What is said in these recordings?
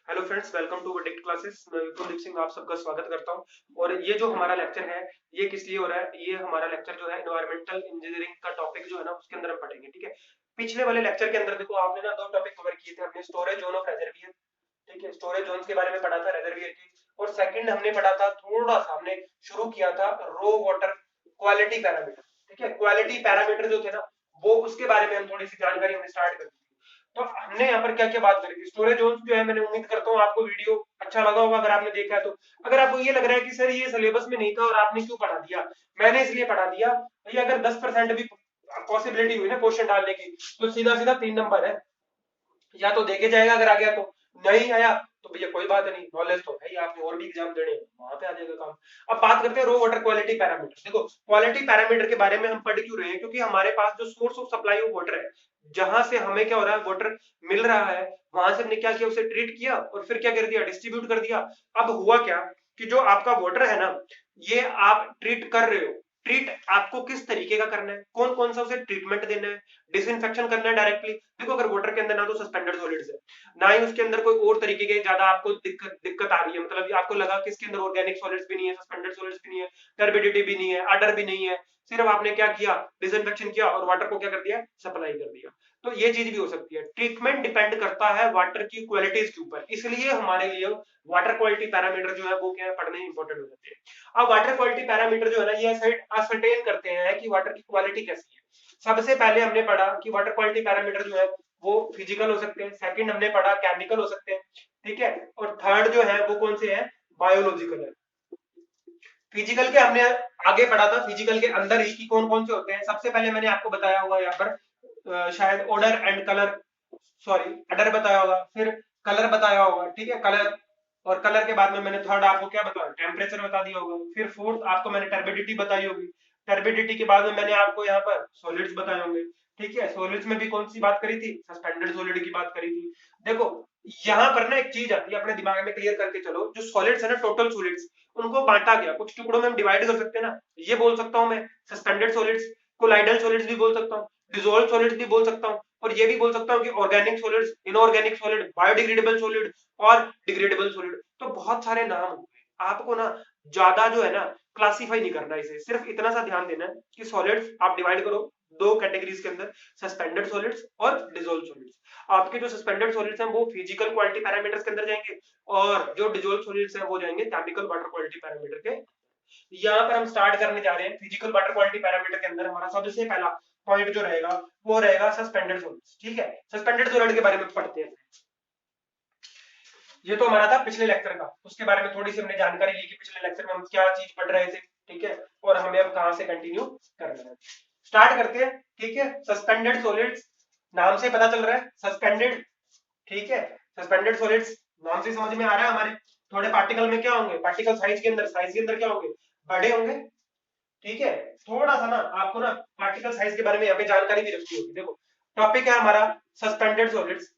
Hello friends, welcome to Verdict Classes. मैं विपुल दीप सिंह आप सबका स्वागत करता हूं। और ये जो हमारा लेक्चर है ये किस लिए हो रहा है, ये हमारा लेक्चर जो है एनवायरमेंटल इंजीनियरिंग का टॉपिक जो है ना उसके अंदर हम पढ़ेंगे। ठीक है, पिछले वाले लेक्चर के अंदर देखो आपने ना दो टॉपिक कवर किए थे। हमने स्टोरेज जोन ऑफ रेजर्वियर, ठीक है, स्टोरेज जोन्स के बारे में पढ़ा था रेजर्वियर की। और सेकंड हमने पढ़ा था, थोड़ा सा हमने शुरू किया था रो वाटर क्वालिटी पैरामीटर। ठीक है, क्वालिटी पैरामीटर जो थे ना वो उसके बारे में हम थोड़ी सी जानकारी हमने स्टार्ट कर दी। तो हमने यहाँ पर क्या क्या बात करी थी, स्टोरेज जोन्स जो है, मैंने उम्मीद करता हूँ आपको वीडियो अच्छा लगा होगा अगर आपने देखा है तो। अगर आपको ये लग रहा है कि सर ये सिलेबस में नहीं था और आपने क्यों पढ़ा दिया, मैंने इसलिए पढ़ा दिया भैया, अगर 10% भी पॉसिबिलिटी हुई ना क्वेश्चन डालने की तो सीधा सीधा 3 नंबर है। या तो देके जाएगा अगर आ गया तो, नहीं आया तो भैया कोई बात नहीं, नॉलेज तो है ही, आपने और भी एग्जाम देने हैं वहां पे आ जाएगा काम। अब बात करते हैं रो वाटर क्वालिटी पैरामीटर। देखो क्वालिटी पैरामीटर के बारे में हम पढ़ क्यों रहे हैं, क्योंकि हमारे पास जो source of supply of water है, जहां से हमें क्या हो रहा है, वाटर मिल रहा है, वहां से हमने क्या किया, उसे ट्रीट किया और फिर क्या कर दिया, डिस्ट्रीब्यूट कर दिया। अब हुआ क्या कि जो आपका वाटर है ना, ये आप ट्रीट कर रहे हो, ट्रीट आपको किस तरीके का करना है, कौन कौन सा उसे ट्रीटमेंट देना है, डिसइंफेक्शन करना है डायरेक्टली। देखो अगर वाटर के अंदर ना तो सस्पेंडेड सॉलिड्स है, ना ही उसके अंदर कोई और तरीके के ज्यादा आपको दिक्कत आ रही है, मतलब आपको लगा कि इसके अंदर ऑर्गेनिक सॉलिड्स भी नहीं है, सस्पेंडेड सॉलिड्स भी नहीं है, टर्बिडिटी भी नहीं है, अडर भी नहीं है, सिर्फ आपने क्या किया, डिसइंफेक्शन किया और वाटर को क्या कर दिया, सप्लाई कर दिया। तो ये चीज भी हो सकती है। ट्रीटमेंट डिपेंड करता है वाटर की क्वालिटीज के ऊपर, इसलिए हमारे लिए वाटर क्वालिटी पैरामीटर जो है वो क्या है, पढ़ने इंपॉर्टेंट हो जाते हैं। अब वाटर क्वालिटी पैरामीटर जो है ना, ये असरटेन करते हैं कि वाटर की क्वालिटी कैसी है। सबसे पहले हमने पढ़ा कि वाटर क्वालिटी पैरामीटर जो है वो फिजिकल हो सकते हैं, सेकंड हमने पढ़ा केमिकल हो सकते हैं, ठीक है, और थर्ड जो है वो कौन से हैं, बायोलॉजिकल है। फिजिकल के हमने आगे पढ़ा था, फिजिकल के अंदर ही कि कौन कौन से होते हैं। सबसे पहले मैंने आपको बताया हुआ यहाँ पर शायद ऑर्डर एंड कलर, सॉरी अडर बताया होगा, फिर कलर बताया होगा, ठीक है, कलर। और कलर के बाद में मैंने थर्ड आपको क्या बताया, टेम्परेचर बता दिया होगा। फिर फोर्थ आपको मैंने टर्बिडिटी बताई होगी। टर्बिडिटी के बाद में मैंने आपको यहाँ पर सॉलिड्स बताए होंगे, ठीक है। सॉलिड्स में भी कौन सी बात करी थी, सस्पेंडेड सॉलिड की बात करी थी। देखो यहाँ पर ना एक चीज आती है, अपने दिमाग में क्लियर करके चलो, जो सॉलिड्स है ना, टोटल सॉलिड्स, उनको बांटा गया, कुछ टुकड़ों में हम डिवाइड कर सकते हैं ना। ये बोल सकता हूँ मैं सस्पेंडेड सॉलिड्स, कोलाइडल सॉलिड्स भी बोल सकता हूँ, डिसॉल्व सॉलिड्स भी बोल सकता हूँ, और ये भी बोल सकता हूँ कि organic solids, inorganic solid, biodegradable solid और डिग्रेडेबल सॉलिड। तो बहुत सारे नाम हो गए, आपको ना ज्यादा जो है ना क्लासिफाई नहीं करना, इसे सिर्फ इतना सा ध्यान देना है कि सॉलिड्स आप डिवाइड करो दो कैटेगरीज के अंदर, सस्पेंडेड सॉलिड्स और डिसॉल्व सॉलिड्स। आपके जो सस्पेंडेड सॉलिड्स हैं वो फिजिकल क्वालिटी पैरामीटर्स के अंदर जाएंगे, और जो डिसॉल्व सॉलिड्स हैं वो जाएंगे केमिकल वाटर क्वालिटी पैरामीटर के। यहाँ पर हम स्टार्ट करने जा रहे हैं फिजिकल वाटर क्वालिटी पैरामीटर के अंदर। हमारा सबसे पहला पॉइंट जो रहेगा वो रहेगा सस्पेंडेड सॉलिड्स, ठीक है। सस्पेंडेड सॉलिड के बारे में पढ़ते हैं। ये तो हमारा था पिछले लेक्चर का, उसके बारे में थोड़ी सी हमने जानकारी ली कि पिछले लेक्चर में हम क्या चीज पढ़ रहे थे, ठीक है, और हमें अब कहां से कंटिन्यू करना है। स्टार्ट करते हैं, ठीक है। सस्पेंडेड सॉलिड्स, नाम से पता चल रहा है सस्पेंडेड, ठीक है। सस्पेंडेड सॉलिड्स नाम से समझ में आ रहा है हमारे, थोड़े पार्टिकल में क्या होंगे, पार्टिकल साइज के अंदर क्या होंगे, बड़े होंगे, ठीक है। थोड़ा सा ना आपको ना पार्टिकल साइज के बारे में यहाँ पे जानकारी भी रखनी होगी। देखो टॉपिक है हमारा सस्पेंडेड सॉलिड्स।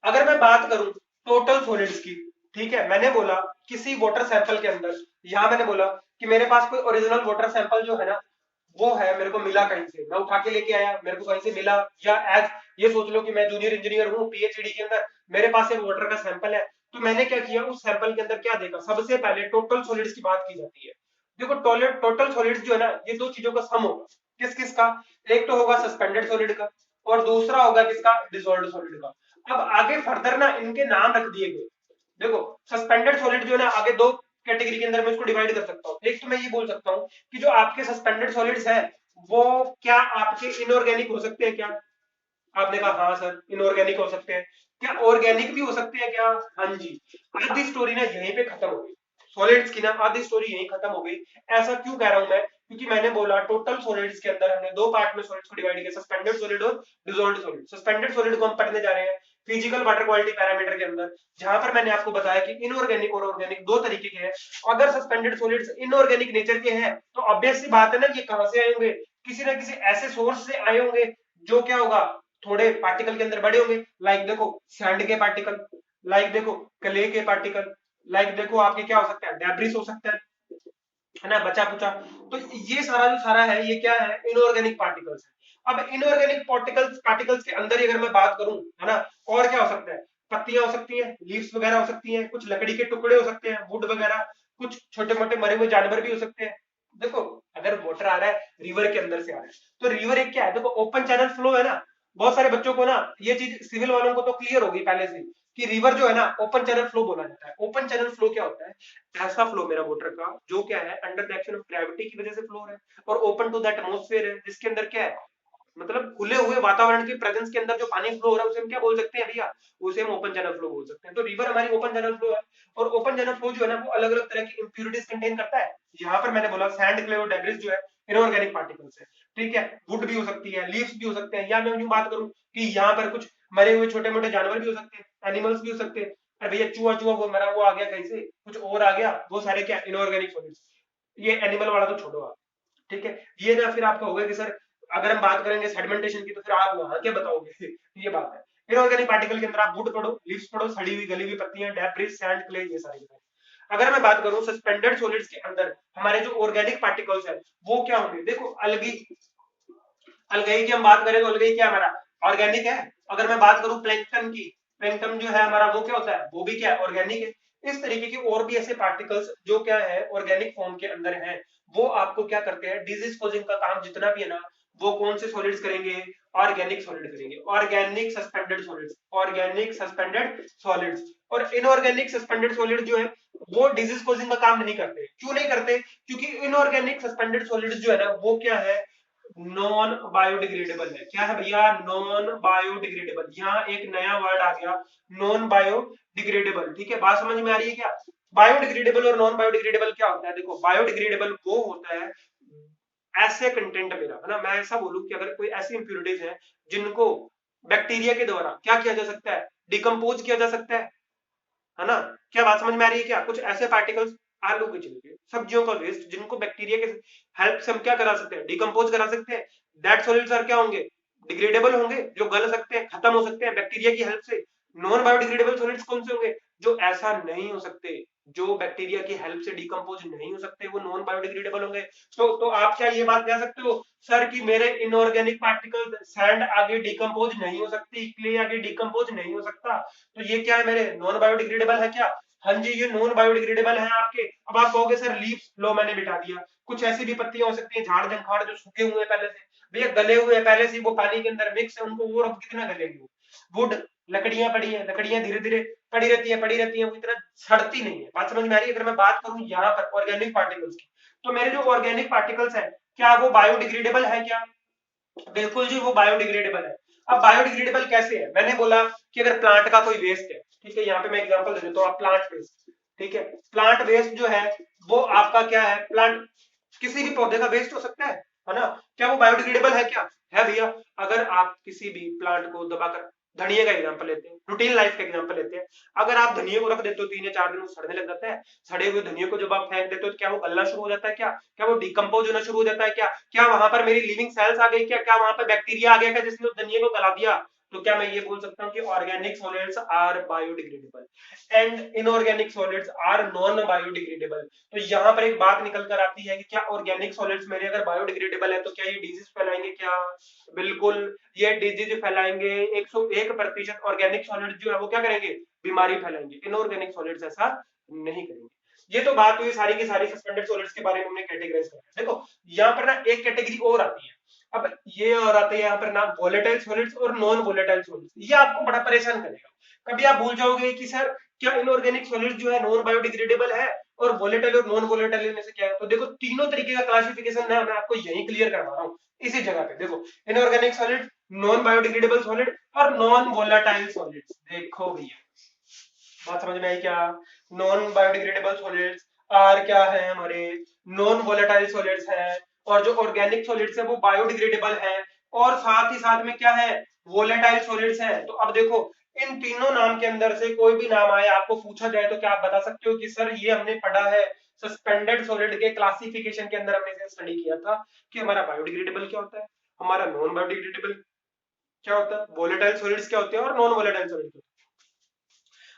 अगर मैं बात करूं टोटल सॉलिड्स की, ठीक है, मैंने बोला किसी वाटर सैंपल के अंदर, यहां मैंने बोला कि मेरे पास कोई ओरिजिनल वाटर सैंपल जो है ना वो है, मेरे को मिला कहीं से, मैं उठा के लेके आया, मेरे को कहीं से मिला, या एज ये सोच लो कि मैं जूनियर इंजीनियर हूँ पीएचडी के अंदर, मेरे पास एक वाटर का सैंपल है। तो मैंने क्या किया, उस सैंपल के अंदर क्या देखा, सबसे पहले टोटल सॉलिड्स की बात की जाती है। देखो टोटल सॉलिड्स जो है ना, ये दो चीजों का सम होगा, किस किस का, एक तो होगा सस्पेंडेड सॉलिड का और दूसरा होगा किसका, डिसॉल्व्ड सॉलिड का। अब आगे फर्दर ना इनके नाम रख दिए गए। देखो सस्पेंडेड सॉलिड जो है ना, आगे दो कैटेगरी के अंदर मैं इसको डिवाइड कर सकता हूँ। एक तो मैं ये बोल सकता हूँ कि जो आपके सस्पेंडेड सॉलिड्स है वो क्या आपके इनऑर्गेनिक हो सकते हैं क्या। आपने कहा हाँ सर इनऑर्गेनिक हो सकते हैं, क्या ऑर्गेनिक भी हो सकते हैं क्या, हाँ जी। आधी स्टोरी ना यहीं पे खत्म हो गई, सॉलिड्स की ना आधी स्टोरी यहीं खत्म हो गई। ऐसा क्यों कह रहा हूं मैं, क्योंकि मैंने बोला टोटल सॉलिड्स के अंदर हमने दो पार्ट में सॉलिड्स को डिवाइड किया, सस्पेंडेड सॉलिड और डिसॉल्व्ड सॉलिड। सस्पेंडेड सॉलिड को हम पढ़ने जा रहे हैं फिजिकल वाटर क्वालिटी पैरामीटर के अंदर, जहां पर मैंने आपको बताया कि इनऑर्गेनिक और ऑर्गेनिक दो तरीके के हैं। अगर सस्पेंडेड सॉलिड्स इनऑर्गेनिक नेचर के हैं तो ऑब्वियस सी बात है ना, ये कहां से आए होंगे, किसी ना किसी ऐसे सोर्स से आए होंगे जो क्या होगा, थोड़े पार्टिकल के अंदर बड़े होंगे। लाइक देखो सैंड के पार्टिकल, लाइक देखो क्ले के पार्टिकल, लाइक देखो आपके क्या हो सकता है, डेब्रिस हो सकता है ना, बचा कुचा। तो ये सारा जो सारा है ये क्या है, इनऑर्गेनिक पार्टिकल्स है। अब इनऑर्गेनिक पार्टिकल्स पार्टिकल्स के अंदर ही अगर मैं बात करूं, है ना, और क्या हो सकता है, पत्तियां हो सकती हैं, लीव्स वगैरह हो सकती हैं, कुछ लकड़ी के टुकड़े हो सकते हैं, वुड वगैरह, कुछ छोटे मोटे मरे हुए जानवर भी हो सकते हैं। देखो अगर वाटर आ रहा है रिवर के अंदर से आ रहा है, तो रिवर एक क्या है, देखो ओपन चैनल फ्लो है ना। बहुत सारे बच्चों को ना ये चीज, सिविल वालों को तो क्लियर होगी पहले से कि रिवर जो है ना ओपन चैनल फ्लो बोला जाता है। ओपन चैनल फ्लो क्या होता है, ऐसा फ्लो मेरा वाटर का जो क्या है under the action of gravity की वजह से फ्लो हो रहा है और ओपन टू द एटमॉस्फेयर है, जिसके अंदर क्या है, मतलब खुले हुए वातावरण की प्रेजेंस के अंदर जो पानी फ्लो हो रहा है उसे हम क्या बोल सकते हैं भैया, उसे हम ओपन चैनल फ्लो बोल सकते हैं। तो रिवर हमारी ओपन चैनल फ्लो है, और ओपन चैनल फ्लो जो है ना वो अलग अलग तरह की इंप्यूरिटीज कंटेन करता है। यहाँ पर मैंने बोला सैंड, क्ले और डेब्रिस जो है इनऑर्गेनिक पार्टिकल्स है, ठीक है। वुड भी हो सकती है, लीव्स भी हो सकते हैं, या मैं यूं बात करूं कि यहाँ पर कुछ मरे हुए छोटे मोटे जानवर भी हो सकते हैं, एनिमल्स भी हो सकते हैं। अरे भैया चूहा चूहा वो मरा हुआ आ गया कहीं से, कुछ और आ गया, वो सारे क्या इनऑर्गेनिक सॉलिड्स। ये एनिमल वाला तो छोड़ो आप, ठीक है। ये ना फिर आपका होगा कि सर अगर हम बात करेंगे सेडिमेंटेशन की तो फिर आप वहां क्या बताओगे ये बात है। इनऑर्गेनिक पार्टिकल के अंदर आप वुड पढ़ो, लीव्स पढ़ो, सड़ी हुई गली हुई पत्तियां, डेब्रिस, सैंड, क्ले, ये सारी। अगर मैं बात करूं सस्पेंडेड सॉलिड्स के अंदर हमारे जो ऑर्गेनिक पार्टिकल्स है वो क्या होंगे, देखो अलगी, अलगई की हम बात करें तो अलगई क्या हमारा ऑर्गेनिक है। अगर मैं बात करूं प्लैंकटन की, प्लैंकटन जो है हमारा वो क्या होता है, वो भी क्या है, ऑर्गेनिक है। इस तरीके के और भी ऐसे पार्टिकल्स जो क्या है ऑर्गेनिक फॉर्म के अंदर हैं, वो आपको क्या करते हैं, डिजीज कॉजिंग का काम जितना भी है ना वो कौन से सॉलिड्स करेंगे, ऑर्गेनिक सॉलिड करेंगे, organic suspended solids, organic suspended solids. और इनऑर्गेनिक सस्पेंडेड सॉलिड जो है वो डिजीज कॉजिंग का काम नहीं करते। क्यों नहीं करते, क्योंकि इनऑर्गेनिक सस्पेंडेड सॉलिड्स जो है ना वो क्या है, नॉन बायोडिग्रेडेबल है। क्या है भैया, नॉन बायोडिग्रेडेबल। यहाँ एक नया वर्ड आ गया, नॉन बायोडिग्रेडेबल, ठीक है। बात समझ में आ रही है क्या, बायोडिग्रेडेबल और नॉन बायोडिग्रेडेबल क्या होता है। देखो बायोडिग्रेडेबल वो होता है ऐसे कंटेंट मेरा है ना, मैं ऐसा बोलूं कि अगर कोई ऐसी इंप्यूरिटीज है जिनको बैक्टीरिया के द्वारा क्या किया जा सकता है, डिकम्पोज किया जा सकता है ना। क्या बात समझ में आ रही है क्या, कुछ ऐसे पार्टिकल्स, आलू के छिलके, सब्जियों का वेस्ट, जिनको बैक्टीरिया के हेल्प से हम क्या करा सकते हैं, डिकम्पोज करा सकते हैं। दैट सॉलिड्स आर क्या होंगे, डिग्रेडेबल होंगे, जो गल सकते हैं, खत्म हो सकते हैं बैक्टीरिया की हेल्प से। नॉन बायोडिग्रेडेबल सॉलिड्स कौन से होंगे, जो ऐसा नहीं हो सकते, जो बैक्टीरिया की हेल्प से डिकम्पोज नहीं हो सकते, वो नॉन बायोडिग्रेडेबल होंगे। तो आप क्या ये बात कह सकते हो सर कि मेरे इनऑर्गेनिक पार्टिकल, सैंड आगे डिकम्पोज नहीं हो सकती, क्ले आगे डिकम्पोज नहीं हो सकता, तो ये क्या है मेरे नॉन बायोडिग्रेडेबल है क्या। हाँ जी ये नॉन बायोडिग्रेडेबल है आपके। अब आप कहोगे सर लीव्स, लो मैंने बिठा दिया, कुछ ऐसी भी पत्तियां हो सकती हैं, झाड़ जंखाड़ जो सूखे हुए हैं पहले से, भैया गले हुए हैं पहले से, वो पानी के अंदर मिक्स है, उनको और अब कितना गलेंगे। वुड, लकड़ियां पड़ी है, लकड़ियां धीरे धीरे पड़ी रहती है, पड़ी रहती है, वो इतना सड़ती नहीं है। बात समझ में आ रही है। अगर मैं बात करूं यहाँ पर ऑर्गेनिक पार्टिकल्स की, तो मेरे जो ऑर्गेनिक पार्टिकल्स है क्या वो बायोडिग्रेडेबल है क्या, बिल्कुल जी वो बायोडिग्रेडेबल है। अब बायोडिग्रेडेबल कैसे है, मैंने बोला कि अगर प्लांट का कोई वेस्ट है, ठीक है, यहाँ पे मैं एग्जांपल दे देता हूँ, प्लांट वेस्ट, ठीक है। प्लांट वेस्ट जो है वो आपका क्या है, प्लांट किसी भी पौधे का वेस्ट हो सकता है ना, क्या वो बायोडिग्रेडेबल है क्या, है भैया। अगर आप किसी भी प्लांट को दबाकर, धनिया का एग्जांपल लेते हैं, रूटीन लाइफ का एग्जांपल लेते हैं, अगर आप धनिया को रख देते हो 3 या 4 दिन वो सड़ने लग जाता है, सड़े हुए धनिया को जब आप फेंक देते हो तो क्या वो गलना शुरू हो जाता है क्या, क्या वो डिकम्पोज होना शुरू हो जाता है क्या, क्या वहां पर मेरी लिविंग सेल्स आ गई क्या, क्या वहां पर बैक्टीरिया आ गया क्या जिसने उस धनिया को गला दिया। तो क्या मैं ये बोल सकता हूँ कि organic solids are biodegradable and inorganic solids are non biodegradable. तो यहाँ पर एक बात निकल कर आती है कि क्या ऑर्गेनिक सॉलिड्स मेरे अगर बायोडिग्रेडेबल है तो क्या ये डिजीज फैलाएंगे क्या, बिल्कुल ये डिजीज फैलाएंगे। 101% ऑर्गेनिक सॉलिड जो है वो क्या करेंगे, बीमारी फैलाएंगे। इनऑर्गेनिक सॉलिड्स ऐसा नहीं करेंगे। ये तो बात हुई सारी की सारी सस्पेंडेड सॉलिड्स के बारे में हमने कैटेगराइज करा। देखो यहाँ पर ना एक कैटेगरी और आती है, अब ये और आते हैं यहाँ पर नाम वोलेटाइल सॉलिड्स और नॉन वोलेटाइल सॉलिड्स। ये आपको बड़ा परेशान करेगा, कभी आप भूल जाओगे कि सर क्या इनऑर्गेनिक सॉलिड जो है नॉन बायोडिग्रेडेबल है और वोलेटाइल और नॉन वोलेटाइल में से क्या है। तो देखो तीनों तरीके का क्लासिफिकेशन ना मैं आपको यही क्लियर करवा रहा हूँ इसी जगह पे। देखो inorganic solid, non biodegradable solid और नॉन वोलेटाइल सॉलिड्स। देखो भैया बात समझ में आई क्या, नॉन बायोडिग्रेडेबल सॉलिड्स आर क्या है हमारे, नॉन वोलेटाइल सॉलिड्स है, और जो ऑर्गेनिक सॉलिड्स है वो बायोडिग्रेडेबल है, और साथ ही साथ में क्या है, वोलेटाइल सॉलिड्स है। तो अब देखो इन तीनों नाम के अंदर से कोई भी नाम आए आपको पूछा जाए तो क्या आप बता सकते हो कि सर ये हमने पढ़ा है सस्पेंडेड सॉलिड के क्लासिफिकेशन के अंदर, हमने इसे स्टडी किया था कि हमारा बायोडिग्रेडेबल क्या होता है, हमारा नॉन बायोडिग्रेडेबल क्या होता है, वोलेटाइल सॉलिड्स क्या होते हैं और non volatile solid.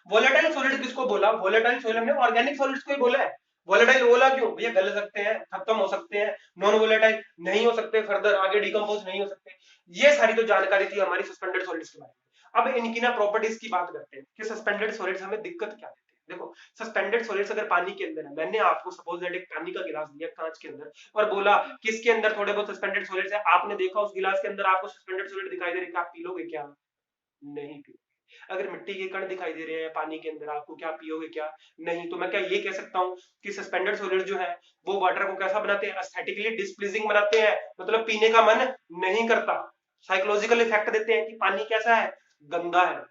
Volatile solid किसको बोला, वोलेटाइल सॉलिड हमने ऑर्गेनिक सॉलिड्स को ही बोला है। वोलेटाइल बोला क्यों, भैया गल सकते हैं, खत्म हो सकते हैं। नॉन वोलेटाइल नहीं हो सकते, फर्दर आगे डिकम्पोज नहीं हो सकते। ये सारी तो जानकारी थी हमारी सस्पेंडेड सॉलिड्स के बारे में। अब इनकी ना प्रॉपर्टीज की बात करते हैं कि सस्पेंडेड सॉलिड्स हमें दिक्कत क्या देते हैं। देखो सस्पेंडेड सॉलिड्स अगर पानी के अंदर है, मैंने आपको सपोज दैट एक पानी का गिलास दिया कांच के अंदर और बोला कि इसके अंदर थोड़े बहुत सस्पेंडेड सॉलिड्स है, आपने देखा उस गिलास के अंदर आपको सस्पेंडेड सॉलिड दिखाई दे रहे हैं, आप पी लोगे क्या? नहीं पी। अगर मिट्टी के कण दिखाई दे रहे हैं पानी के अंदर, आपको क्या पियोगे क्या? नहीं। तो मैं क्या ये कह सकता हूँ कि सस्पेंडेड सॉलिड जो है वो वाटर को कैसा बनाते हैं? एस्थेटिकली डिस्प्लीजिंग बनाते हैं, मतलब पीने का मन नहीं करता। साइकोलॉजिकल इफेक्ट देते हैं कि पानी कैसा है? गंदा है।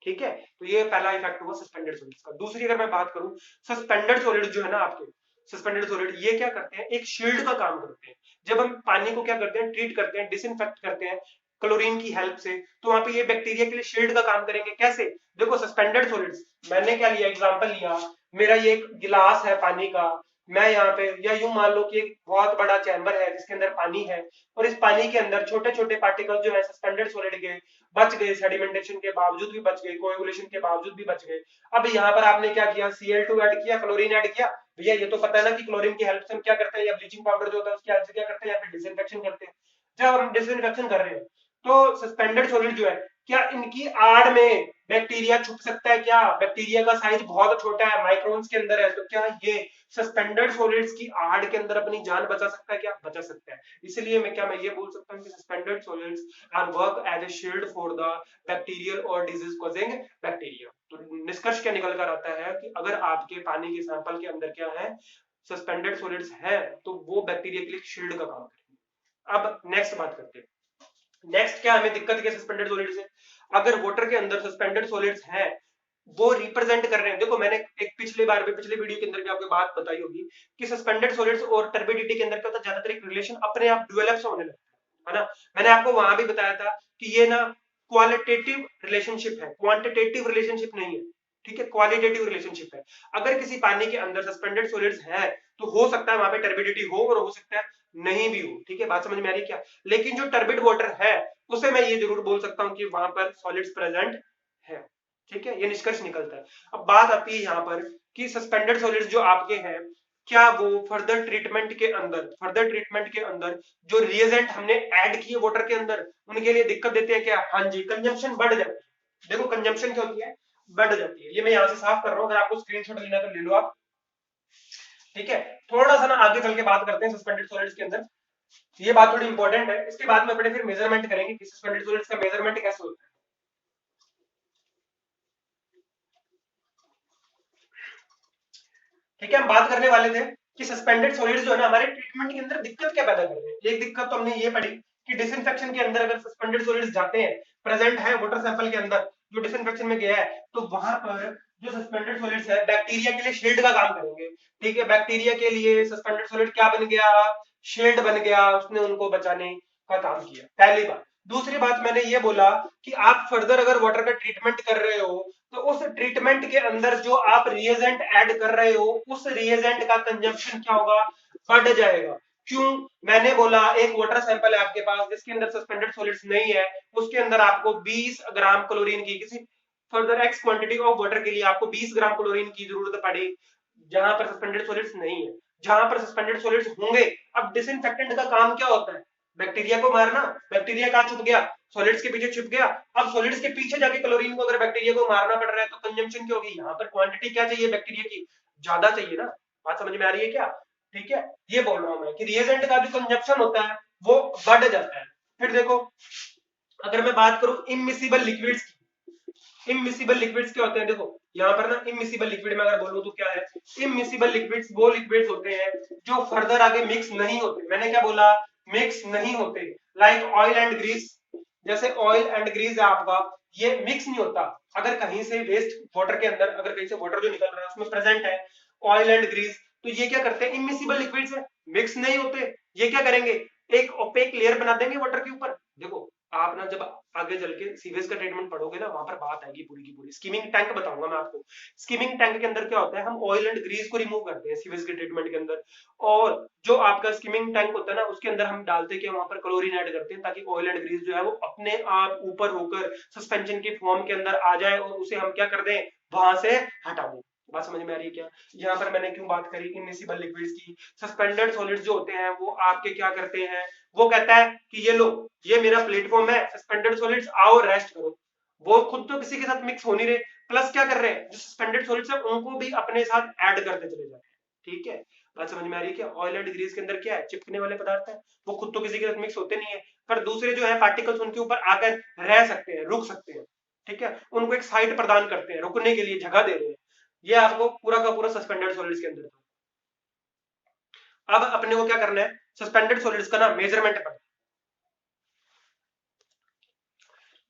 ठीक है, तो ये पहला इफेक्ट हुआ सस्पेंडेड सॉलिड्स का। दूसरी अगर मैं बात करूं, सस्पेंडेड सॉलिड जो है ना आपके, सस्पेंडेड सॉलिड ये क्या करते हैं? एक शील्ड का काम करते हैं। जब हम पानी को क्या करते हैं? ट्रीट करते हैं, डिसइंफेक्ट करते हैं क्लोरीन की हेल्प से, तो वहां पे ये बैक्टीरिया के लिए शील्ड का काम करेंगे। कैसे? देखो सस्पेंडेड सॉलिड्स, मैंने क्या लिया एग्जांपल लिया, मेरा ये एक गिलास है पानी का, मैं यहाँ पे, या यूं मान लो कि एक बहुत बड़ा चैम्बर है जिसके अंदर पानी है, और इस पानी के अंदर छोटे छोटे पार्टिकल जो है सस्पेंडेड सॉलिड के बच गए, सेडिमेंटेशन के बावजूद भी बच गए, कोएगुलेशन के बावजूद भी बच गए। अब यहाँ पर आपने क्या किया? Cl2 ऐड किया, क्लोरीन ऐड किया। भैया ये तो पता है ना कि क्लोरीन की हेल्प से हम क्या करते हैं, या ब्लीचिंग पाउडर जो होता है उसकी हेल्प से क्या करते हैं, या फिर डिसइंफेक्शन करते हैं। जब हम डिसइंफेक्शन कर रहे हैं तो सस्पेंडेड सॉलिड जो है, क्या इनकी आड़ में बैक्टीरिया छुप सकता है क्या? बैक्टीरिया का साइज बहुत छोटा है, माइक्रोन्स के अंदर है, तो क्या ये सस्पेंडेड सॉलिड्स की आड़ के अंदर अपनी जान बचा सकता है क्या? बचा सकता है। इसलिए मैं ये बोल सकता हूँ कि suspended solids are work as a shield for the bacterial और डिजीज कॉजिंग बैक्टीरिया। तो निष्कर्ष क्या निकल कर आता है कि अगर आपके पानी के सैंपल के अंदर क्या है? सस्पेंडेड सॉलिड्स है, तो वो बैक्टीरिया के लिए शील्ड का काम करेंगे। अब नेक्स्ट बात करते हैं। नेक्स्ट क्या हमें दिक्कत क्या सस्पेंडेड सॉलिड से? अगर वाटर के अंदर सस्पेंडेड सॉलिड्स है, वो रिप्रेजेंट कर रहे हैं। देखो मैंने एक पिछले वीडियो के अंदर भी आपको बात बताई होगी कि सस्पेंडेड सॉलिड्स और टर्बिडिटी के अंदर क्या होता है, ज्यादातर एक रिलेशन अपने आप डेवलप से होने लगता है ना। मैंने आपको वहां भी बताया था कि ये ना क्वालिटेटिव रिलेशनशिप है, क्वांटिटेटिव रिलेशनशिप नहीं है। ठीक है, क्वालिटेटिव रिलेशनशिप है। अगर किसी पानी के अंदर सस्पेंडेड सॉलिड्स है तो हो सकता है वहां पे टर्बिडिटी हो और हो सकता है नहीं भी हो। ठीक है, बात समझ में आ रही है क्या? लेकिन जो टर्बिड वाटर है उसे मैं ये जरूर बोल सकता हूं कि वहां पर सॉलिड्स प्रेजेंट है। ठीक है, ये निष्कर्ष निकलता है। अब बात आती है यहाँ पर कि सस्पेंडेड सॉलिड्स जो आपके हैं, क्या वो फर्दर ट्रीटमेंट के अंदर जो रिएजेंट हमने ऐड किए वाटर के अंदर, उनके लिए दिक्कत देते हैं क्या? हाँ जी, कंजम्पशन बढ़ जाती है। देखो कंजम्पशन क्या होती है? बढ़ जाती है। ये मैं यहाँ से साफ कर रहा हूँ, अगर आपको स्क्रीनशॉट लेना तो ले लो आप। ठीक है, थोड़ा सा ना आगे चल के बात करते हैं सस्पेंडेड सॉलिड्स के अंदर, ये बात थोड़ी इंपॉर्टेंट है। इसके बाद में अपने फिर मेजरमेंट करेंगे कि सस्पेंडेड सॉलिड्स का मेजरमेंट कैसे होता है। ठीक है, हम बात करने वाले थे कि सस्पेंडेड सॉलिड्स जो है ना हमारे ट्रीटमेंट के अंदर दिक्कत क्या पैदा कर रहे हैं। एक दिक्कत तो हमने ये पढ़ी कि डिसइंफेक्शन के अंदर अगर सस्पेंडेड सॉलिड्स जाते हैं, प्रेजेंट है वाटर सैंपल के अंदर, जो डिसइंफेक्शन में गया है, तो वहां पर जो सस्पेंडेड सॉलिड्स है बैक्टीरिया के लिए शील्ड का काम करेंगे। ठीक है, बैक्टीरिया के लिए सस्पेंडेड सॉलिड क्या बन गया? शील्ड बन गया, उसने उनको बचाने का काम किया। पहली बात। दूसरी बात मैंने ये बोला कि आप फर्दर अगर वाटर का ट्रीटमेंट कर रहे हो तो उस ट्रीटमेंट के अंदर जो आप रिएजेंट ऐड कर रहे हो, उस रिएजेंट का कंजम्पशन क्या होगा? बढ़ जाएगा। क्यों? मैंने बोला एक वाटर सैंपल है आपके पास जिसके अंदर सस्पेंडेड सॉलिड्स नहीं है, उसके अंदर आपको 20 ग्राम क्लोरीन की, किसी further x quantity of water के लिए आपको 20 ग्राम क्लोरीन की जरूरत पड़ी, जहां पर सस्पेंडेड सॉलिड्स नहीं है। जहां पर सस्पेंडेड सॉलिड्स होंगे, अब डिसइंफेक्टेंट का काम क्या होता है? बैक्टीरिया को मारना। बैक्टीरिया कहां छुप गया? सॉलिड्स के पीछे छुप गया। अब सॉलिड्स के पीछे जाके क्लोरीन को अगर बैक्टीरिया को मारना पड़ रहा है तो कंजम्पशन क्या होगी? यहाँ पर क्वांटिटी क्या चाहिए बैक्टीरिया की? ज्यादा चाहिए ना। बात समझ में आ रही है क्या? ठीक है, ये बोल रहा हूं मैं कि रिएजेंट का जो कंजम्पशन होता है वो बढ़ जाता है। फिर देखो, अगर मैं बात करूं इमिसिबल लिक्विड्स की, इमिसिबल लिक्विड्स क्या होते हैं? देखो यहाँ पर ना इमिसिबल लिक्विड में अगर बोलूं तो क्या है? इमिसिबल लिक्विड्स वो लिक्विड्स होते हैं जो फर्दर आगे मिक्स नहीं होते। मैंने क्या बोला? मिक्स नहीं होते। लाइक ऑयल एंड ग्रीस, जैसे ऑयल एंड ग्रीस है आपका, ये मिक्स नहीं होता। अगर कहीं से वेस्ट वाटर के अंदर, अगर कहीं से वाटर जो निकल रहा है उसमें प्रेजेंट है ऑयल एंड ग्रीस, तो ये क्या करते हैं? इमिसिबल लिक्विड्स है, मिक्स नहीं होते। ये क्या करेंगे? एक ओपेक लेयर बना देंगे वाटर के ऊपर। देखो आप ना जब आगे चल के सीवेज का ट्रीटमेंट पढ़ोगे ना, वहां पर बात आएगी पूरी की पूरी। स्कीमिंग टैंक बताऊंगा मैं आपको। स्कीमिंग टैंक के अंदर क्या होता है? हम ऑयल एंड ग्रीस को रिमूव करते हैं सीवेज के ट्रीटमेंट के अंदर, और जो आपका स्कीमिंग टैंक होता है ना उसके अंदर हम डालते हैं वहां पर क्लोरीन ऐड करते हैं, ताकि ऑयल एंड ग्रीस जो है वो अपने आप ऊपर होकर सस्पेंशन की फॉर्म के अंदर आ जाए और उसे हम क्या कर दें? वहां से हटा दें। बात समझ में आ रही है क्या? यहाँ पर मैंने क्यों बात करी इमिसिबल लिक्विड्स की? सस्पेंडेड सॉलिड्स जो होते हैं वो आपके क्या करते हैं? वो कहता है कि ये लो, ये मेरा प्लेटफॉर्म है, सस्पेंडेड सॉलिड्स आओ रेस्ट करो। वो खुद तो किसी के साथ मिक्स हो नहीं रहे, प्लस क्या कर रहे हैं, जो सस्पेंडेड सॉलिड्स है उनको भी अपने साथ ऐड करते चले जा रहे हैं। ठीक है, बात समझ में आ रही है क्या? ऑयल एंड ग्रीस के अंदर क्या है, चिपकने वाले पदार्थ है, वो खुद तो किसी के साथ मिक्स होते नहीं है, पर दूसरे जो है पार्टिकल्स उनके ऊपर आकर रह सकते हैं, रुक सकते हैं। ठीक है, उनको एक साइड प्रदान करते हैं, रुकने के लिए जगह दे रहे हैं। ये आपको पूरा का पूरा सस्पेंडेड सॉलिड्स के अंदर था। अब अपने को क्या करना है, सस्पेंडेड सॉलिड्स का ना मेजरमेंट करना है।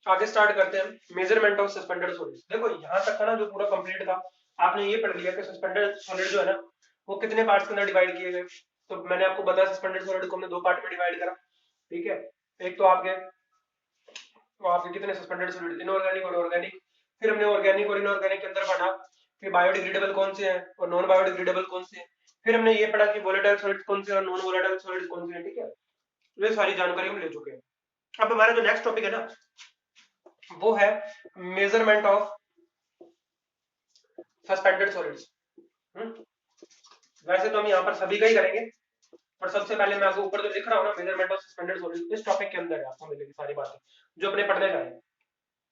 आगे स्टार्ट करते हैं मेजरमेंट ऑफ सस्पेंडेड सॉलिड्स। देखो यहाँ तक का ना जो पूरा कंप्लीट था, आपने ये पढ़ लिया कि सस्पेंडेड सॉलिड जो है ना वो कितने पार्ट्स के अंदर डिवाइड किए गए। तो मैंने आपको बताया सस्पेंडेड सॉलिड को हमने दो पार्ट में डिवाइड करा। ठीक है, एक तो आपके कितने सस्पेंडेड सॉलिड, इनऑर्गेनिक और ऑर्गेनिक। फिर हमने ऑर्गेनिक और इनऑर्गेनिक के अंदर पढ़ा कि बायोडिग्रेडेबल कौन से हैं और नॉन बायोडिग्रेडेबल कौन से हैं। फिर हमने ये पढ़ा कि वोलेटाइल सॉलिड्स कौन से और नॉन वोलेटाइल सॉलिड्स कौन से हैं। ठीक है, ये सारी जानकारी हम ले चुके हैं। अब हमारा जो नेक्स्ट टॉपिक है ना वो है मेजरमेंट ऑफ सस्पेंडेड सॉलिड्स। वैसे तो हम यहाँ पर सभी का ही करेंगे, पर सबसे पहले मैं आपको ऊपर जो लिख रहा हूँ ना मेजरमेंट ऑफ सस्पेंडेड सॉलिड्स, इस टॉपिक के अंदर है, आपको मिलेगी सारी बातें जो अपने पढ़ने जा रहे हैं।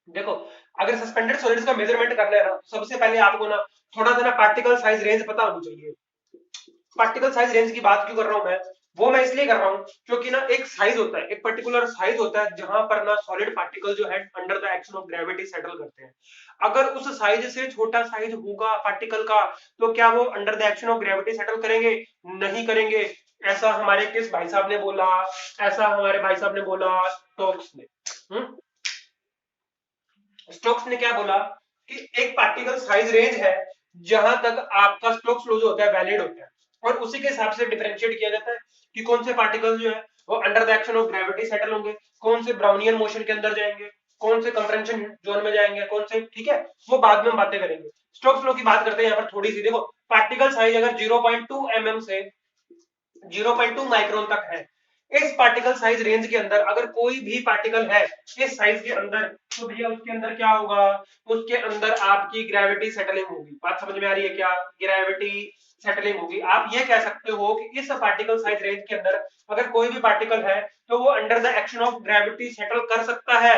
देखो, अगर सस्पेंडेड सॉलिड्स का मेजरमेंट करना है ना, सबसे पहले आपको ना थोड़ा सा ना पार्टिकल साइज रेंज पता होनी चाहिए। पार्टिकल साइज रेंज की बात क्यों कर रहा हूं मैं, वो मैं इसलिए कर रहा हूं क्योंकि ना एक साइज होता है, एक पर्टिकुलर साइज होता है जहां पर ना सॉलिड पार्टिकल जो है under the action of gravity settle करते हैं। अगर उस साइज से छोटा साइज होगा पार्टिकल का तो क्या वो under the action of gravity settle करेंगे? नहीं करेंगे। ऐसा हमारे किस भाई साहब ने बोला, ऐसा हमारे भाई साहब ने बोला स्टोक्स ने। स्टोक्स ने क्या बोला कि एक पार्टिकल साइज रेंज है जहां तक आपका स्टोक्स लॉ जो होता है वैलिड होता है, और उसी के हिसाब से डिफरेंशिएट किया जाता है कि कौन से पार्टिकल्स जो है वो under the action of gravity settle होंगे, कौन से ब्राउनियन मोशन के अंदर जाएंगे, कौन से कंप्रेंशन जोन में जाएंगे, कौन से। ठीक है, वो बाद में हम बातें करेंगे। स्टोक्स लॉ की बात करते हैं यहाँ पर थोड़ी सी। देखो, पार्टिकल साइज अगर 0.2 mm से 0.2 माइक्रोन तक है, इस पार्टिकल साइज रेंज के अंदर अगर कोई भी पार्टिकल है इस साइज के अंदर, तो भैया उसके अंदर क्या होगा, उसके अंदर आपकी ग्रेविटी सेटलिंग होगी। बात समझ में आ रही है क्या? ग्रेविटी सेटलिंग होगी। आप ये कह सकते हो कि इस पार्टिकल साइज रेंज के अंदर अगर कोई भी पार्टिकल है तो वो under the action of gravity settle कर सकता है।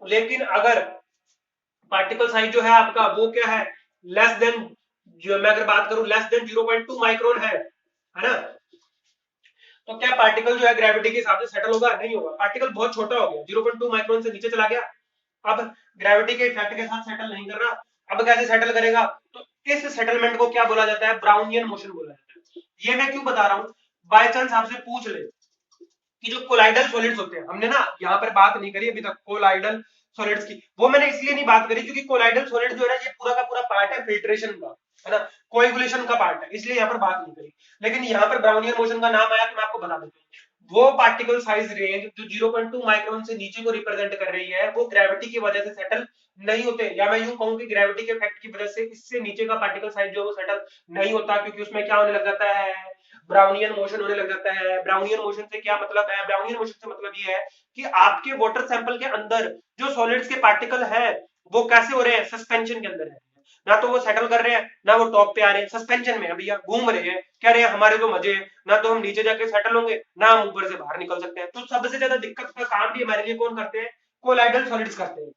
लेकिन अगर पार्टिकल साइज जो है आपका वो क्या है, लेस देन, जो मैं अगर बात करूं लेस देन 0.2 माइक्रोन है ना, तो क्या पार्टिकल जो है ग्रेविटी के हिसाब से सेटल होगा? नहीं होगा। पार्टिकल बहुत छोटा हो गया, 0.2 माइक्रोन से नीचे चला गया, अब ग्रेविटी के इफेक्ट के साथ सेटल नहीं कर रहा, अब कैसे सेटल करेगा? तो इस सेटलमेंट को क्या बोला जाता है? ब्राउनियन मोशन बोला जाता है। ये मैं क्यों बता रहा हूं, बाय चांस आपसे पूछ ले कि जो कोलाइडल सॉलिड्स होते हैं, हमने ना यहाँ पर बात नहीं करी अभी तक कोलाइडल सॉलिड्स की, वो मैंने इसलिए नहीं बात करी क्योंकि कोलाइडल सॉलिड जो है ना ये पूरा का पूरा पार्ट है फिल्ट्रेशन का, है ना, कोएगुलेशन का पार्ट है, इसलिए यहाँ पर बात नहीं करी। लेकिन यहाँ पर ब्राउनियन मोशन का नाम आया तो मैं आपको बता देता हूँ, वो पार्टिकल साइज रेंज जो 0.2 माइक्रोन से नीचे को रिप्रेजेंट कर रही है वो ग्रेविटी की वजह से सेटल नहीं होते, या मैं यूं कहूं कि ग्रेविटी के इफेक्ट की वजह से इससे नीचे का पार्टिकल साइज जो वो सेटल नहीं होता, क्योंकि उसमें क्या होने लग जाता है, ब्राउनियन मोशन होने लग जाता है। ब्राउनियन मोशन से क्या मतलब है? ब्राउनियन मोशन से मतलब ये है कि आपके वाटर सैंपल के अंदर जो सॉलिड्स के पार्टिकल है वो कैसे हो रहे हैं? सस्पेंशन के अंदर है, ना तो वो सेटल कर रहे हैं ना वो टॉप पे आ रहे हैं, सस्पेंशन में है भैया, घूम रहे हैं, कह रहे हैं हमारे तो मजे, ना तो हम नीचे जाके सेटल होंगे ना हम ऊपर से बाहर निकल सकते हैं। तो सबसे ज्यादा दिक्कत का काम भी हमारे लिए कौन करते हैं? कोलाइडल सॉलिड्स करते हैं।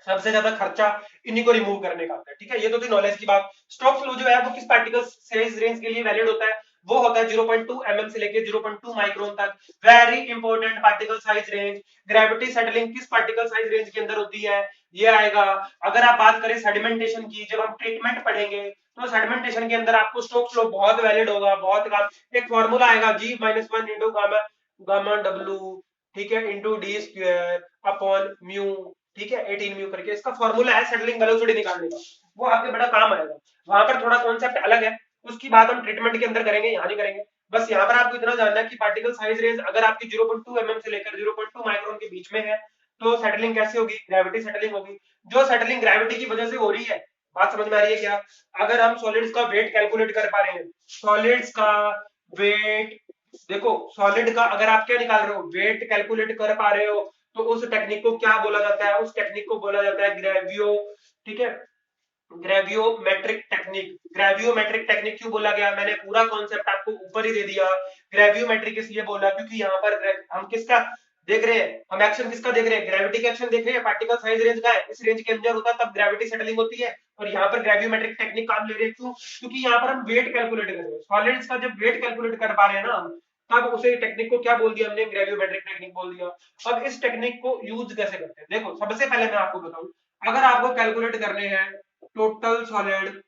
सबसे ज्यादा खर्चा इन्हीं को रिमूव करने का होता है। ठीक है, ये तो थी नॉलेज की बात। स्टोक्स लॉ जो है वो किस पार्टिकल साइज रेंज के लिए वैलिड होता है? वो होता है 0.2 mm से लेके 0.2 माइक्रोन तक। Very important particle size range. Gravity settling किस पार्टिकल साइज रेंज के अंदर होती है? ये आएगा। अगर आप बात करें सेडिमेंटेशन की, जब हम ट्रीटमेंट पढ़ेंगे तो सेडिमेंटेशन के अंदर आपको स्टोक्स लॉ बहुत वैलिड होगा, बहुत काम। एक फॉर्मूला आएगा G-1 into gamma gamma W, ठीक है, into D square upon mu, ठीक है, 18 म्यू करके इसका फॉर्मूला है सेटलिंग वेलोसिटी निकालने का, वो आपके बड़ा काम आएगा। वहां पर थोड़ा कॉन्सेप्ट अलग है, उसकी बात हम ट्रीटमेंट के अंदर करेंगे, यहाँ नहीं करेंगे। बस यहाँ पर आपको इतना जानना है कि पार्टिकल साइज रेंज अगर आपकी 0.2 mm से लेकर 0.2 माइक्रोन के बीच में है तो सेटलिंग कैसे होगी? ग्रेविटी सेटलिंग होगी। जो सेटलिंग ग्रेविटी की वजह से हो रही है, बात समझ में आ रही है क्या? अगर हम सॉलिड्स का वेट कैलकुलेट कर पा रहे हैं, सॉलिड्स का वेट, देखो सॉलिड का अगर आप क्या निकाल रहे हो, वेट कैलकुलेट कर पा रहे हो, तो उस टेक्निक को क्या बोला जाता है? उस टेक्निक को बोला जाता है ग्रेवियो, ठीक है, ग्रेवियोमेट्रिक टेक्निक। ग्रेवियोमेट्रिक टेक्निक क्यों बोला गया? मैंने पूरा कॉन्सेप्ट आपको ऊपर ही दे दिया। ग्रेवियोमेट्रिक इसलिए बोला क्योंकि यहाँ पर हम किसका देख रहे हैं हम एक्शन किसका देख रहे हैं, ग्रेविटी का एक्शन देख रहे हैं। पार्टिकल साइज रेंज का है, इस रेंज के अंदर होता है तब ग्रेविटी सेटलिंग होती है। और यहाँ पर ग्रेवियोमेट्रिक टेक्निक काम ले रहे हैं, क्यों? क्योंकि यहाँ पर हम वेट कैलकुलेट कर रहे हैं, सॉलिड्स का जब वेट कैलकुलेट कर पा रहे हैं ना हम, तब उसे टेक्निक को क्या बोल दिया हमने, ग्रेवियोमेट्रिक टेक्निक बोल दिया। अब इस टेक्निक को यूज कैसे करते हैं, देखो सबसे पहले मैं आपको बताऊं, अगर आपको कैलकुलेट करने हैं total solid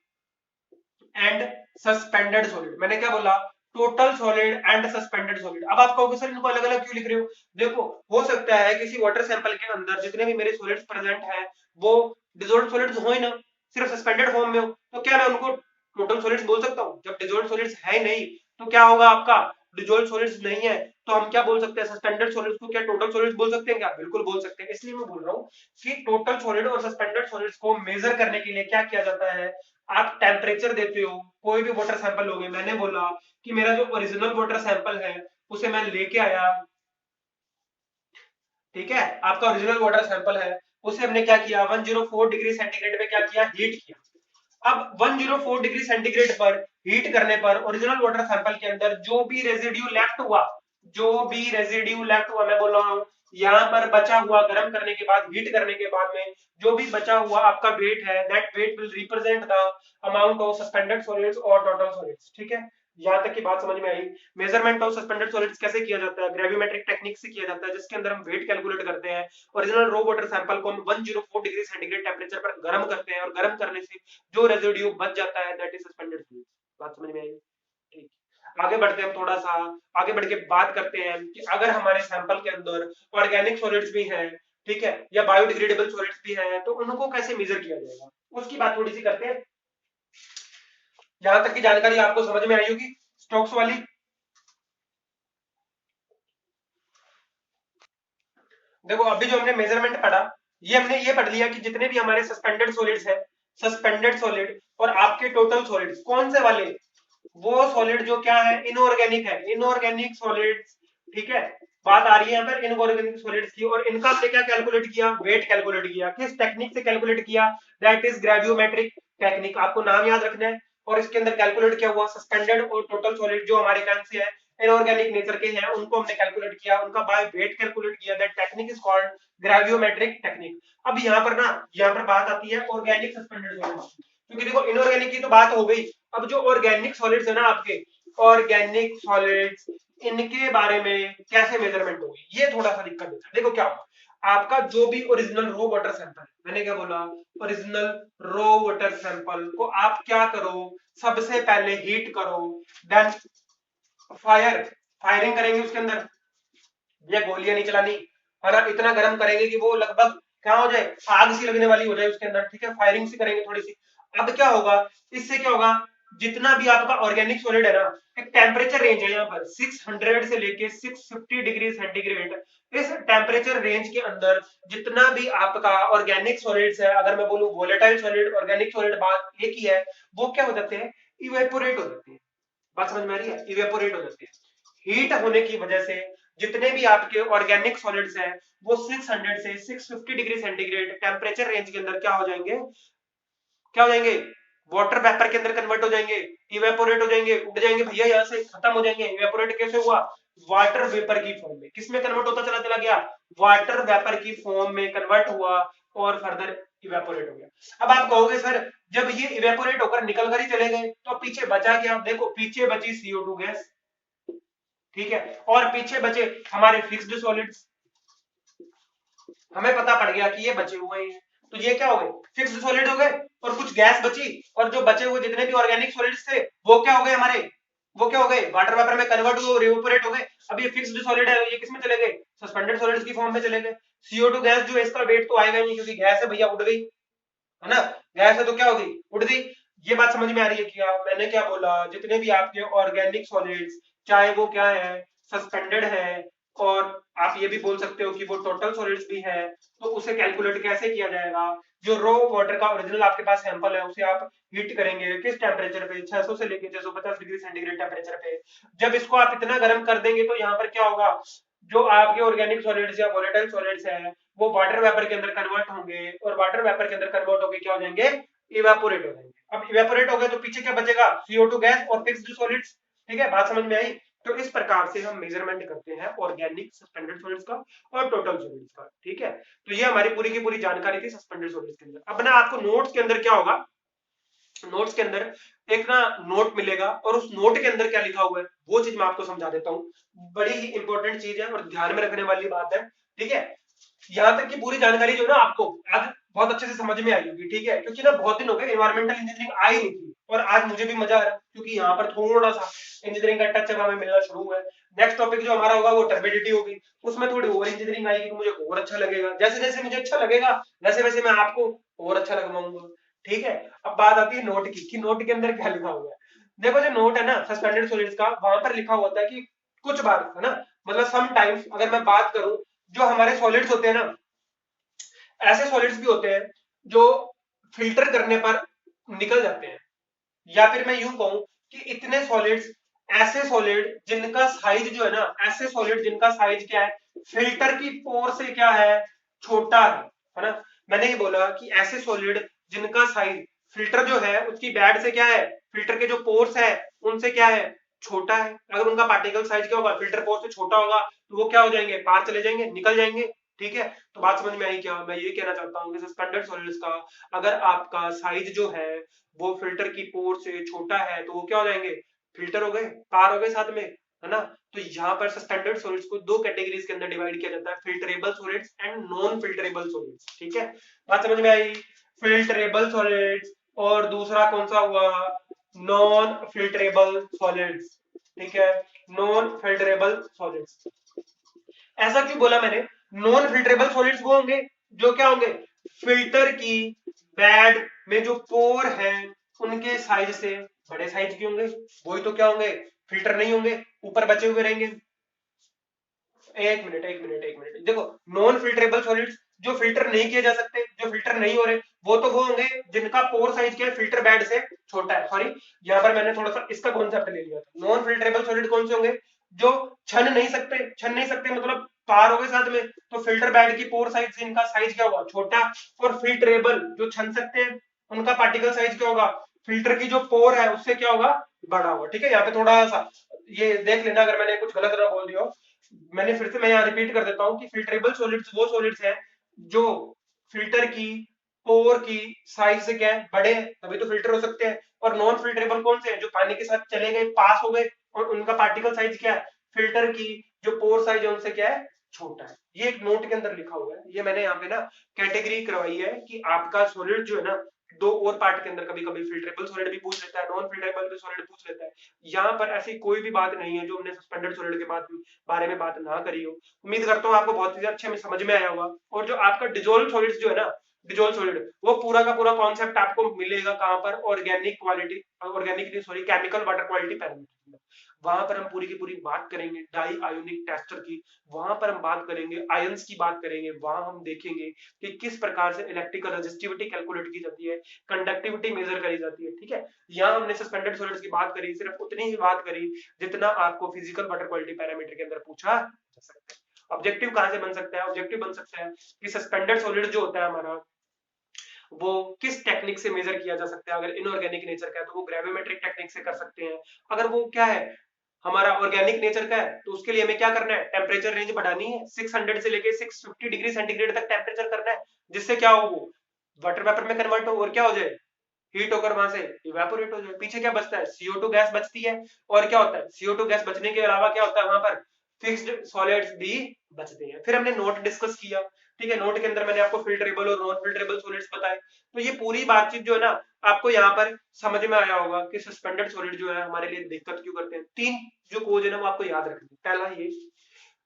and suspended solid, मैंने क्या बोला, total solid and suspended solid. अब आप कहोगे सर इनको अलग अलग क्यों लिख रहे हो, देखो हो सकता है किसी वाटर सैंपल के अंदर जितने भी मेरे सॉलिड्स प्रेजेंट है वो डिसॉल्व्ड सॉलिड्स हो ही ना, सिर्फ सस्पेंडेड फॉर्म में हो, तो क्या मैं उनको टोटल सॉलिड्स बोल सकता हूँ? जब डिसॉल्व्ड सॉलिड्स है नहीं तो क्या होगा आपका, डिसॉल्व्ड सॉलिड्स नहीं है तो हम क्या बोल सकते हैं, सस्पेंडेड सॉलिड्स को क्या टोटल सॉलिड्स बोल सकते हैं क्या? बिल्कुल बोल सकते हैं। इसलिए मैं बोल रहा हूँ कि टोटल सॉलिड और सस्पेंडेड सॉलिड्स को मेजर करने के लिए क्या किया जाता है, आप टेम्परेचर देते हो, कोई भी वाटर सैंपल लोगे, मैंने बोला कि मेरा जो ओरिजिनल वाटर सैंपल है उसे मैं लेके आया, ठीक है, आपका ओरिजिनल वाटर सैंपल है, उसे हमने क्या किया, 104 डिग्री सेंटीग्रेड पे क्या किया, हीट किया। अब 104 डिग्री सेंटीग्रेड पर हीट करने पर ओरिजिनल वाटर सैंपल के अंदर जो भी रेजिड्यू लेफ्ट हुआ, जो भी रेजिड्यू लेफ्ट हुआ, मैं बोल रहा हूँ यहाँ पर बचा हुआ, गर्म करने के बाद, हीट करने के बाद में जो भी बचा हुआ आपका वेट है, that weight will represent the amount of suspended solids और टोटल सॉलिड्स, ठीक है। यहाँ तक की बात समझ में आई। मेजरमेंट ऑफ सस्पेंडेड सॉलिड्स कैसे किया जाता है, ग्रेवियोमेट्रिक टेक्निक से किया जाता है, जिसके अंदर हम वेट कैलकुलेट करते हैं। ओरिजिनल रो वाटर सैंपल को हम 104 डिग्री सेंटीग्रेड टेम्परेचर पर गर्म करते हैं और गर्म करने से जो रेजिड्यू बच जाता है दैट इज सस्पेंडेड सॉलिड्स। बात समझ में आई? ठीक, आगे बढ़ते हैं, थोड़ा सा आगे बढ़ के बात करते हैं कि अगर हमारे सैंपल के अंदर ऑर्गेनिक सॉलिड्स भी हैं, ठीक है, या बायोडिग्रेडेबल सॉलिड्स भी हैं, तो उनको कैसे मेजर किया जाएगा, उसकी बात थोड़ी सी करते हैं। यहां तक की जानकारी आपको समझ में आई होगी स्टोक्स वाली। देखो अभी जो हमने मेजरमेंट पढ़ा, ये हमने ये पढ़ लिया कि जितने भी हमारे सस्पेंडेड सॉलिड्स हैं, सस्पेंडेड सॉलिड और आपके टोटल सॉलिड्स कौन से वाले, वो सॉलिड जो क्या है, इनऑर्गेनिक है, इनऑर्गेनिक सॉलिड्स, ठीक है। बात आ रही है यहाँ पर इनऑर्गेनिक सॉलिड्स की, और इनका हमने क्या कैलकुलेट किया, वेट कैलकुलेट किया। किस टेक्निक से कैलकुलेट किया, दैट इज ग्रेवियोमेट्रिक टेक्निक, आपको नाम याद रखना है। और इसके अंदर कैलकुलेट किया हुआ सस्पेंडेड और टोटल सॉलिड जो हमारे कौन से है, इनऑर्गेनिक नेचर के हैं, उनको हमने कैलकुलेट किया, उनका बाय वेट कैलकुलेट किया, that technique is called gravimetric technique. अब यहाँ पर ना, यहाँ पर बात आती है ऑर्गेनिक सस्पेंडेड सॉलिड्स, क्योंकि देखो इनऑर्गेनिक की तो बात हो गई, अब जो ऑर्गेनिक सॉलिड्स है ना आपके, ऑर्गेनिक सॉलिड्स, इनके बारे में कैसे मेजरमेंट होगी, ये थोड़ा सा दिक्कत देता है। देखो क्या होगा, आपका जो भी ओरिजिनल रो वाटर सैंपल, मैंने क्या बोला, ओरिजिनल रो वाटर सैंपल को आप क्या करो, सबसे पहले हीट करो, देन फायरिंग करेंगे उसके अंदर, ये गोलियां नहीं चलानी है ना, इतना गर्म करेंगे कि वो लगभग क्या हो जाए, आग सी लगने वाली हो जाए उसके अंदर, ठीक है, फायरिंग सी करेंगे थोड़ी सी। अब क्या होगा, इससे क्या होगा, जितना भी आपका ऑर्गेनिक सॉलिड है ना, एक टेम्परेचर रेंज है यहाँ पर 600 से लेके 650 डिग्री सेंटीग्रेड, इस टेम्परेचर रेंज के अंदर जितना भी आपका ऑर्गेनिक सॉलिड्स है, अगर मैं बोलूं वोलेटाइल सॉलिड, ऑर्गेनिक सॉलिड, बात एक ही है, वो क्या हो जाते हैं, इवेपोरेट हो जाते हैं। बात समझ में आ रही है, इवेपोरेट हो जाते हैं हीट होने की वजह से। जितने भी आपके ऑर्गेनिक सॉलिड्स हैं वो 600 से 650 डिग्री सेंटीग्रेड टेम्परेचर रेंज के अंदर क्या हो जाएंगे, क्या हो जाएंगे, वाटर वेपर के अंदर कन्वर्ट हो जाएंगे, इवेपोरेट हो जाएंगे, उड़ जाएंगे भैया, यहाँ से खत्म हो जाएंगे। इवेपोरेट कैसे हुआ, वाटर वेपर की फॉर्म में, किसमें कन्वर्ट होता चला चला गया, वाटर वेपर की फॉर्म में कन्वर्ट हुआ और फर्दर इवेपोरेट हो गया। अब आप कहोगे सर जब ये इवेपोरेट होकर निकल कर ही चले गए तो पीछे बचा क्या, देखो पीछे बची CO2 गैस, ठीक है, और पीछे बचे हमारे फिक्स्ड सॉलिड्स, हमें पता पड़ गया कि ये बचे हुए हैं, तो ये क्या हो गए, फिक्स्ड सॉलिड हो गए, और कुछ गैस बची, और जो बचे हुए जितने भी ऑर्गेनिक सॉलिड्स थे वो क्या हो गए हमारे, वो क्या हो गए, वाटर वेपर में कन्वर्ट हुए और इवेपोरेट हो गए। अब ये फिक्स्ड सॉलिड है, ये किसमें चले गए, सस्पेंडेड सॉलिड्स की फॉर्म में चले गए। CO2 गैस जो है इसका वेट तो आएगा नहीं, क्योंकि गैस है भैया, उड़ गई है ना, गैस है तो क्या हो गई, उड़ गई। ये बात समझ में आ रही है क्या, मैंने क्या बोला, जितने भी आपके ऑर्गेनिक सॉलिड्स, चाहे वो क्या है, सस्पेंडेड है, और आप ये भी बोल सकते हो कि वो टोटल सॉलिड्स भी है, तो उसे कैलकुलेट कैसे किया जाएगा, जो रो वाटर का ओरिजिनल आपके पास सैंपल है उसे आप हीट करेंगे किस टेम्परेचर पे, 600 से लेके 650 डिग्री सेंटीग्रेड टेम्परेचर पे। जब इसको आप इतना गर्म कर देंगे तो यहाँ पर क्या होगा, जो आपके ऑर्गेनिक सॉलिड्स या वोलेटाइल सॉलिड्स हैं वो वाटर वेपर के अंदर कन्वर्ट होंगे, और वाटर वेपर के अंदर कन्वर्ट होकर क्या हो जाएंगे, इवेपोरेट हो जाएंगे। अब इवेपोरेट हो गए तो पीछे क्या बचेगा, CO2 गैस और फिक्स्ड सॉलिड्स, ठीक है, बात समझ में आई। तो इस प्रकार से हम मेजरमेंट करते हैं ऑर्गेनिक सस्पेंडेड सॉलिड्स का और टोटल सॉलिड्स का। ठीक है, तो ये हमारी पूरी की पूरी जानकारी थी सस्पेंडेड सॉलिड्स के अंदर। अब ना आपको नोट्स के अंदर क्या होगा, नोट्स के अंदर एक ना नोट मिलेगा और उस नोट के अंदर क्या लिखा हुआ है वो चीज मैं आपको समझा देता हूँ। बड़ी ही इंपॉर्टेंट चीज है और ध्यान में रखने वाली बात है। ठीक है, यहाँ तक की पूरी जानकारी जो है ना आपको आज बहुत अच्छे से समझ में आई होगी। ठीक है, क्योंकि ना बहुत दिन हो गए एनवायरमेंटल इंजीनियरिंग आई नहीं थी और आज मुझे भी मजा आ रहा है क्योंकि यहाँ पर थोड़ा सा इंजीनियरिंग का टच हमें मिलना शुरू हुआ है। नेक्स्ट टॉपिक जो हमारा होगा वो टर्बिडिटी होगी, उसमें थोड़ी और इंजीनियरिंग आएगी तो मुझे और अच्छा लगेगा। जैसे जैसे मुझे अच्छा लगेगा वैसे वैसे मैं आपको और अच्छा लगवाऊंगा। ठीक है, अब बात आती है नोट की कि नोट के अंदर क्या लिखा हुआ है। देखो जो नोट है ना सस्पेंडेड सॉलिड्स का, वहां पर लिखा होता है कि कुछ बार है ना, मतलब समटाइम्स अगर मैं बात करूं, जो हमारे सॉलिड्स होते हैं ना, ऐसे सॉलिड्स भी होते हैं जो फिल्टर करने पर निकल जाते हैं, या फिर मैं यूं कहूं कि इतने सॉलिड्स, ऐसे सॉलिड जिनका साइज जो है ना, ऐसे सॉलिड जिनका साइज क्या है, फिल्टर की पोर से क्या है, छोटा है ना। मैंने ये बोला कि ऐसे सॉलिड जिनका साइज फिल्टर जो है उसकी बेड से क्या है, फिल्टर के जो पोर्स है उनसे क्या है, छोटा है। अगर उनका पार्टिकल साइज क्या होगा, फिल्टर पोर से छोटा होगा तो वो क्या हो जाएंगे, पार चले जाएंगे, निकल जाएंगे। ठीक है, तो बात समझ में आई क्या, मैं ये कहना चाहता हूँ कि सस्पेंडेड सॉलिड्स का अगर आपका साइज जो है वो फिल्टर की पोर से छोटा है तो वो क्या हो जाएंगे, फिल्टर हो गए, पार हो गए साथ में, है ना। तो यहाँ पर सस्पेंडेड सॉलिड्स को दो कैटेगरीज के अंदर डिवाइड किया जाता है, filterable solids and non filterable solids. ठीक है, बात समझ में आई, फिल्टरेबल सॉलिड्स और दूसरा कौन सा हुआ, नॉन फिल्टरेबल सॉलिड्स। ठीक है, नॉन फिल्टरेबल सॉलिड्स। ऐसा क्यों बोला मैंने, नॉन फिल्टरेबल सॉलिड्स वो होंगे जो क्या होंगे, फिल्टर की बेड में जो पोर है उनके साइज से बड़े साइज के होंगे, वही तो क्या होंगे, फिल्टर नहीं होंगे, ऊपर बचे हुए रहेंगे। एक मिनट देखो, नॉन फिल्टरेबल सॉलिड्स जो फिल्टर नहीं किए जा सकते, जो फिल्टर नहीं हो रहे, वो तो वो होंगे जिनका पोर साइज क्या है, फिल्टर बेड से छोटा है। सॉरी, यहाँ पर मैंने थोड़ा सा इसका कॉन्सेप्ट ले लिया था। नॉन फिल्टरेबल सॉलिड कौन से होंगे, जो छन नहीं सकते मतलब पार हो गए साथ में, तो फिल्टर बेड की पोर साइज से इनका साइज क्या होगा, छोटा। और फिल्टरेबल जो छन सकते हैं उनका पार्टिकल साइज क्या होगा, फिल्टर की जो पोर है उससे क्या होगा, बड़ा होगा। ठीक है, यहाँ पे थोड़ा सा ये देख लेना अगर मैंने कुछ गलत ना बोल दिया हो। मैंने फिर से मैं यहाँ रिपीट कर देता हूँ कि फिल्टरेबल सॉलिड्स वो सॉलिड्स हैं जो फिल्टर की पोर की साइज से क्या है, बड़े हैं, तभी तो फिल्टर हो सकते हैं। और नॉन फिल्टरेबल कौन से हैं, जो पानी के साथ चले गए, पास हो गए, और उनका पार्टिकल साइज क्या है, फिल्टर की जो पोर साइज है उनसे क्या है, छोटा है। ये एक नोट के अंदर लिखा हुआ है, ये मैंने यहाँ पे ना कैटेगरी करवाई है कि आपका सॉलिड जो है ना, दो और पार्ट के अंदर कभी कभी फिल्टरेबल सॉलिड भी पूछ लेता है, नॉन फिल्टरेबल भी सॉलिड पूछ लेता है। यहाँ पर ऐसी कोई भी बात नहीं है जो हमने सस्पेंडेड सॉलिड के बारे में बात ना करी हो। उम्मीद करता हूँ आपको बहुत ही अच्छे में समझ में आया होगा। और जो आपका डिजोल्व सॉलिड्स जो है ना, डिजोल्व सॉलिड, वो पूरा का पूरा कॉन्सेप्ट आपको मिलेगा कहाँ पर, organic quality, organic sorry chemical water quality parameter, वहां पर हम पूरी की पूरी बात करेंगे डाई आयोनिक टेस्टर की, वहां पर हम बात करेंगे आयंस की, बात करेंगे, वहां हम देखेंगे कि किस प्रकार से इलेक्ट्रिकल रेजिस्टिविटी कैलकुलेट की जाती है, कंडक्टिविटी मेजर करी जाती है। ठीक है, यहाँ हमने सस्पेंडेड सॉलिड्स की बात करी, सिर्फ उतनी ही बात करी जितना आपको फिजिकल वाटर क्वालिटी पैरामीटर के अंदर पूछा जा सकता है। ऑब्जेक्टिव कहां से बन सकता है, ऑब्जेक्टिव बन सकता है कि सस्पेंडेड सॉलिड जो होता है हमारा, वो किस टेक्निक से मेजर किया जा सकता है। अगर इनऑर्गेनिक नेचर का है तो वो ग्रेविमेट्रिक टेक्निक से कर सकते हैं। अगर वो क्या है, हमारा ऑर्गेनिक नेचर का है, तो उसके लिए हमें क्या करना है, टेम्परेचर रेंज बढ़ानी है, 600 से लेके 650 डिग्री सेंटीग्रेड तक टेम्परेचर करना है, जिससे क्या हो, वो वाटर वेपर में कन्वर्ट हो और क्या हो जाए, हीट होकर वहां से इवेपोरेट हो जाए। पीछे क्या बचता है, CO2 गैस बचती है। और क्या होता है, CO2 गैस बचने के अलावा क्या होता है, वहां पर फिक्स्ड सॉलिड्स भी बचते हैं। फिर हमने नोट डिस्कस किया। ठीक है, नोट के अंदर मैंने आपको फिल्टरेबल और नॉन फिल्टरेबल सॉलिड्स बताए। तो ये पूरी बातचीत जो है ना, आपको यहाँ पर समझ में आया होगा कि सस्पेंडेड सॉलिड जो है हमारे लिए दिक्कत क्यों करते हैं। तीन जो कोज है ना वो आपको याद रखनी। पहला ये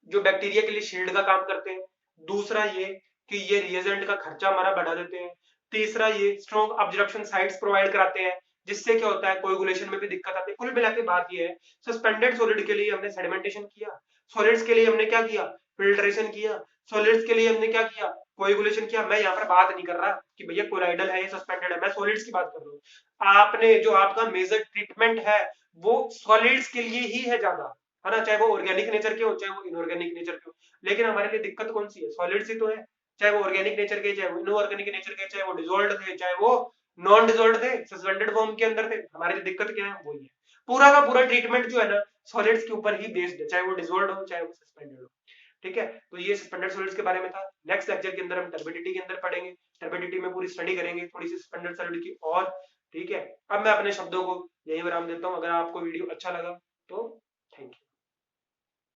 जो बैक्टीरिया के लिए शील्ड का काम करते हैं, दूसरा ये कि ये रिएजेंट का खर्चा हमारा बढ़ा देते हैं, तीसरा ये स्ट्रॉन्ग ऑब्जर्वेशन साइट्स प्रोवाइड कराते हैं, जिससे क्या होता है, कोएगुलेशन में भी दिक्कत आती है। कुल मिला के बात ये है, सस्पेंडेड सॉलिड के लिए हमने सेडिमेंटेशन किया, सॉलिड्स के लिए हमने क्या किया, फिल्ट्रेशन किया, सॉलिड्स के लिए हमने क्या किया, कोएगुलेशन किया। मैं यहाँ पर बात नहीं कर रहा कि भैया कोलाइडल है या सस्पेंडेड है, मैं सॉलिड्स की बात कर रहा हूँ। आपने जो आपका मेजर ट्रीटमेंट है वो सॉलिड्स के लिए ही है ज्यादा, है ना, चाहे वो ऑर्गेनिक नेचर के हो चाहे वो इनऑर्गेनिक नेचर के हो। लेकिन हमारे लिए दिक्कत कौन सी है, सॉलिड्स ही तो है, चाहे वो ऑर्गेनिक नेचर के, चाहे वो इनऑर्गेनिक नेचर के, चाहे वो डिसॉल्व्ड थे, चाहे वो नॉन डिसॉल्व्ड थे, सस्पेंडेड फॉर्म के अंदर थे, हमारे लिए दिक्कत क्या है, वही है। पूरा का पूरा ट्रीटमेंट जो है ना सॉलिड्स के ऊपर ही बेस्ड है, चाहे वो डिसॉल्व्ड हो चाहे वो सस्पेंडेड हो। ठीक है, तो ये सस्पेंडेड सॉलिड्स के बारे में था। नेक्स्ट लेक्चर के अंदर हम टर्बिडिटी के अंदर पढ़ेंगे, टर्बिडिटी में पूरी स्टडी करेंगे थोड़ी सी सस्पेंडेड सॉलिड की और। ठीक है, अब मैं अपने शब्दों को यही विराम देता हूँ। अगर आपको वीडियो अच्छा लगा